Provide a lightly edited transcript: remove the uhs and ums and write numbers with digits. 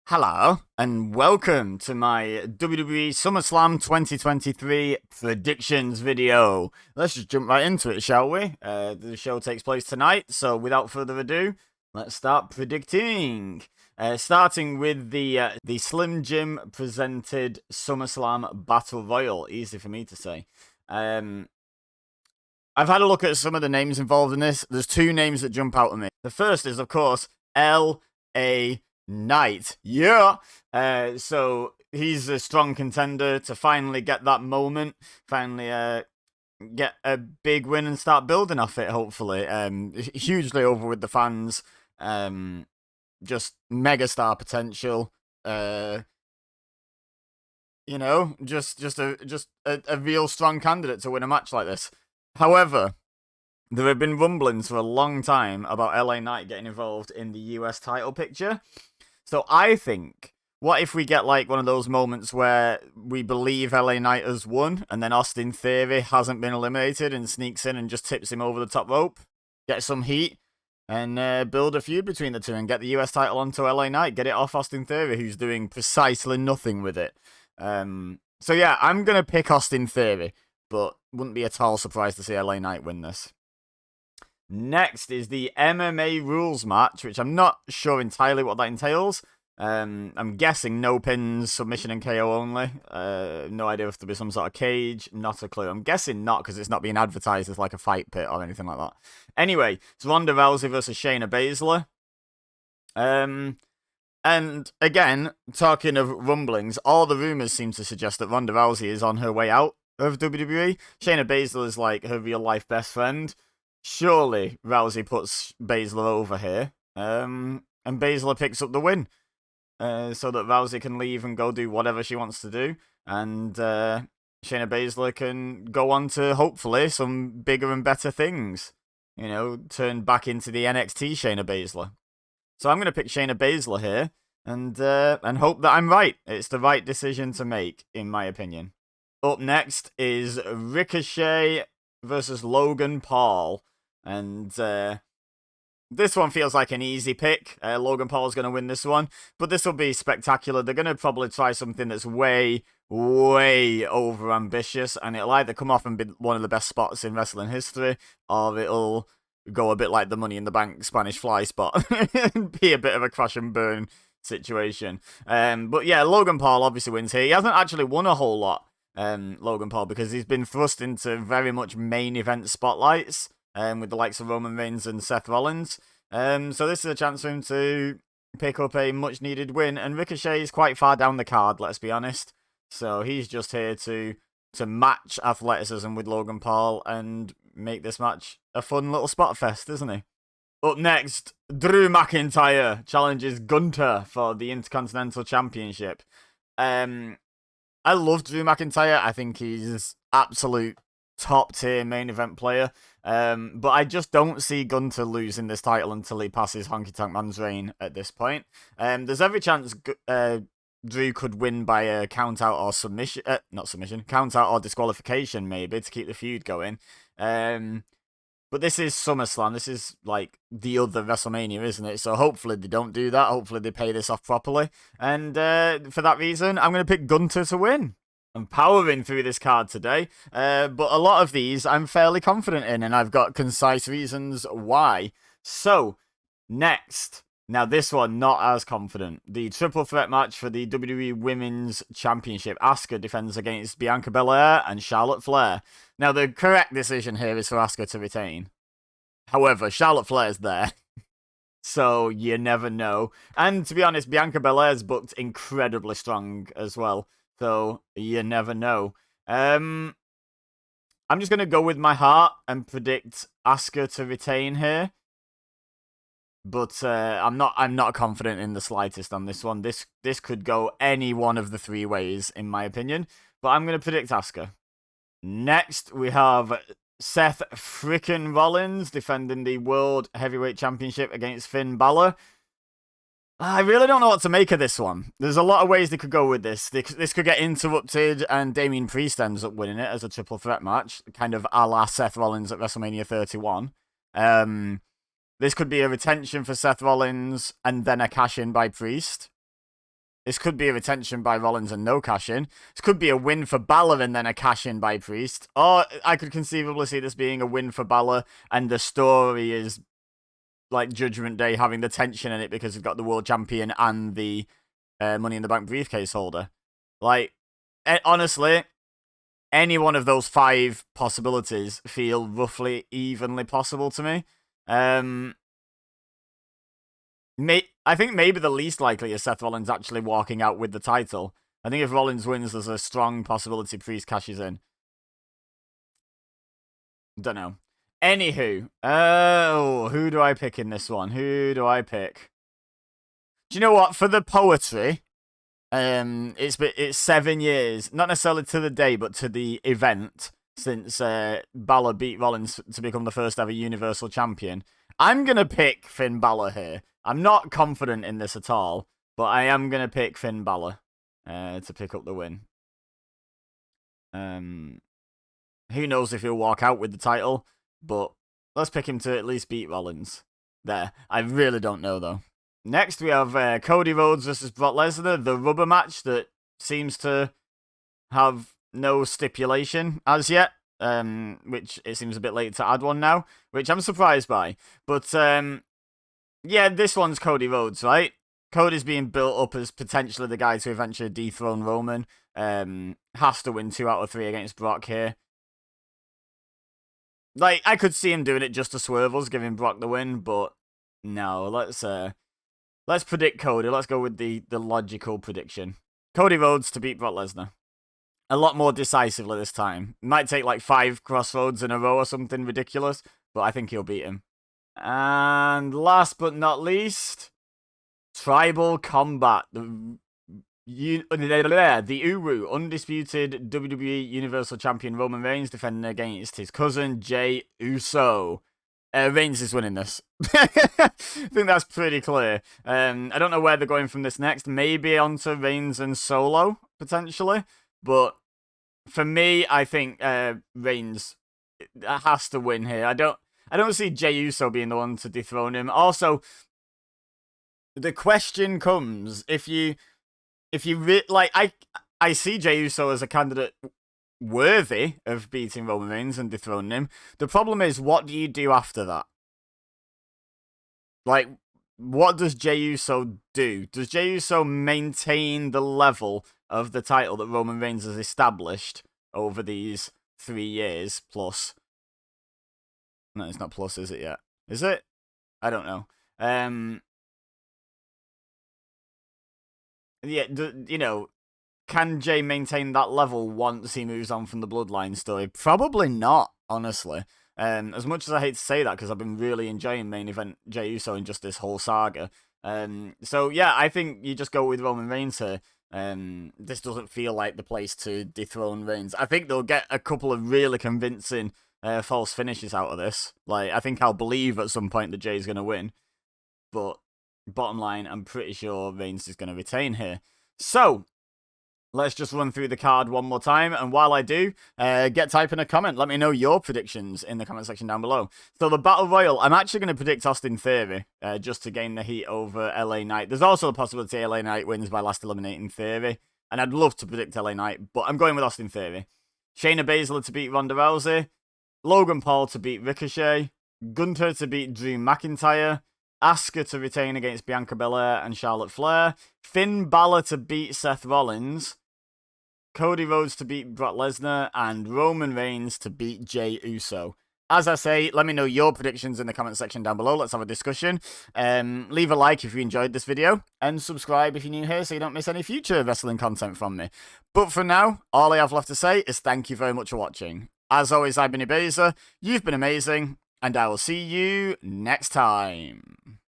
Hello, and welcome to my WWE Summerslam 2023 predictions video. Let's just jump right into it, shall we? The show takes place tonight, so without further ado, let's start predicting. Starting with the Slim Jim presented SummerSlam Battle Royal. Easy for me to say. I've had a look at some of the names involved in this. There's two names that jump out at me. The first is, of course, L.A. Knight. Yeah. So he's a strong contender to finally get that moment, finally get a big win and start building off it, hopefully. Hugely over with the fans. Just mega star potential. Just a real strong candidate to win a match like this. However, there have been rumblings for a long time about LA Knight getting involved in the US title picture. So I think, what if we get like one of those moments where we believe LA Knight has won, and then Austin Theory hasn't been eliminated and sneaks in and just tips him over the top rope, get some heat, and build a feud between the two and get the US title onto LA Knight, get it off Austin Theory, who's doing precisely nothing with it. So yeah, I'm going to pick Austin Theory, but wouldn't be at all surprised to see LA Knight win this. Next is the MMA rules match, which I'm not sure entirely what that entails. I'm guessing no pins, submission and KO only. No idea if there'll be some sort of cage. Not a clue. I'm guessing not, because it's not being advertised as like a fight pit or anything like that. Anyway, it's Ronda Rousey versus Shayna Baszler. And again, talking of rumblings, all the rumors seem to suggest that Ronda Rousey is on her way out of WWE. Shayna Baszler is like her real life best friend. Surely Rousey puts Baszler over here, and Baszler picks up the win, so that Rousey can leave and go do whatever she wants to do, and Shayna Baszler can go on to hopefully some bigger and better things. You know, turn back into the NXT Shayna Baszler. So I'm going to pick Shayna Baszler here, and hope that I'm right. It's the right decision to make, in my opinion. Up next is Ricochet versus Logan Paul. And this one feels like an easy pick. Logan Paul's going to win this one. But this will be spectacular. They're going to probably try something that's way, way over ambitious. And it'll either come off and be one of the best spots in wrestling history, or it'll go a bit like the Money in the Bank Spanish Fly spot. Be a bit of a crash and burn situation. But yeah, Logan Paul obviously wins here. He hasn't actually won a whole lot, Logan Paul, because he's been thrust into very much main event spotlights. With the likes of Roman Reigns and Seth Rollins. So this is a chance for him to pick up a much-needed win. And Ricochet is quite far down the card, let's be honest. So he's just here to match athleticism with Logan Paul and make this match a fun little spot fest, isn't he? Up next, Drew McIntyre challenges Gunter for the Intercontinental Championship. I love Drew McIntyre. I think he's absolute top-tier main event player. But I just don't see Gunter losing this title until he passes Honky Tonk Man's reign at this point. There's every chance Drew could win by a count-out or submission. Not submission. Count-out or disqualification, maybe, to keep the feud going. But this is SummerSlam. This is like the other WrestleMania, isn't it? So hopefully they don't do that. Hopefully they pay this off properly. And for that reason, I'm going to pick Gunter to win. I'm powering through this card today, but a lot of these I'm fairly confident in, and I've got concise reasons why. So, next. Now, this one, not as confident. The triple threat match for the WWE Women's Championship. Asuka defends against Bianca Belair and Charlotte Flair. Now, the correct decision here is for Asuka to retain. However, Charlotte Flair's there. So, you never know. And to be honest, Bianca Belair's booked incredibly strong as well. So, you never know. I'm just going to go with my heart and predict Asuka to retain here. But I'm not confident in the slightest on this one. This could go any one of the three ways, in my opinion. But I'm going to predict Asuka. Next, we have Seth frickin' Rollins defending the World Heavyweight Championship against Finn Balor. I really don't know what to make of this one. There's a lot of ways they could go with this. This could get interrupted and Damian Priest ends up winning it as a triple threat match, kind of a la Seth Rollins at WrestleMania 31. This could be a retention for Seth Rollins and then a cash-in by Priest. This could be a retention by Rollins and no cash-in. This could be a win for Balor and then a cash-in by Priest. Or I could conceivably see this being a win for Balor and the story is like Judgment Day having the tension in it because we've got the world champion and the Money in the Bank briefcase holder. Like, honestly, any one of those 5 possibilities feel roughly evenly possible to me. I think maybe the least likely is Seth Rollins actually walking out with the title. I think if Rollins wins, there's a strong possibility Priest cashes in. Don't know. Anywho, who do I pick in this one? Who do I pick? Do you know what? For the poetry, it's 7 years, not necessarily to the day, but to the event since Balor beat Rollins to become the first ever Universal Champion. I'm gonna pick Finn Balor here. I'm not confident in this at all, but I am gonna pick Finn Balor to pick up the win. Who knows if he'll walk out with the title, but let's pick him to at least beat Rollins. There. I really don't know, though. Next, we have Cody Rhodes versus Brock Lesnar, the rubber match that seems to have no stipulation as yet, which it seems a bit late to add one now, which I'm surprised by. But, yeah, this one's Cody Rhodes, right? Cody's being built up as potentially the guy to eventually dethrone Roman. Has to win 2 out of 3 against Brock here. Like, I could see him doing it just to swerve us, giving Brock the win, but no, let's predict Cody. Let's go with the logical prediction. Cody Rhodes to beat Brock Lesnar. A lot more decisively this time. Might take like 5 crossroads in a row or something ridiculous, but I think he'll beat him. And last but not least, Tribal Combat. The Uru, undisputed WWE Universal Champion Roman Reigns defending against his cousin Jey Uso. Reigns is winning this. I think that's pretty clear. I don't know where they're going from this next. Maybe onto Reigns and Solo, potentially. But for me, I think Reigns has to win here. I don't see Jey Uso being the one to dethrone him. Also, the question comes, I see Jey Uso as a candidate worthy of beating Roman Reigns and dethroning him. The problem is, what do you do after that? Like, what does Jey Uso do? Does Jey Uso maintain the level of the title that Roman Reigns has established over these 3 years plus? No, it's not plus, is it yet? Is it? I don't know. Yeah, you know, can Jey maintain that level once he moves on from the Bloodline story? Probably not, honestly. As much as I hate to say that, because I've been really enjoying main event Jey Uso in just this whole saga. So yeah, I think you just go with Roman Reigns here. This doesn't feel like the place to dethrone Reigns. I think they'll get a couple of really convincing false finishes out of this. Like, I think I'll believe at some point that Jey's going to win. But bottom line, I'm pretty sure Reigns is going to retain here. So, let's just run through the card one more time. And while I do, get typing a comment. Let me know your predictions in the comment section down below. So, the Battle Royal, I'm actually going to predict Austin Theory just to gain the heat over LA Knight. There's also a possibility LA Knight wins by last eliminating Theory. And I'd love to predict LA Knight, but I'm going with Austin Theory. Shayna Baszler to beat Ronda Rousey. Logan Paul to beat Ricochet. Gunther to beat Drew McIntyre. Asuka to retain against Bianca Belair and Charlotte Flair. Finn Balor to beat Seth Rollins. Cody Rhodes to beat Brock Lesnar. And Roman Reigns to beat Jey Uso. As I say, let me know your predictions in the comment section down below. Let's have a discussion. Leave a like if you enjoyed this video. And subscribe if you're new here so you don't miss any future wrestling content from me. But for now, all I have left to say is thank you very much for watching. As always, I've been EBEZA. You've been amazing. And I will see you next time.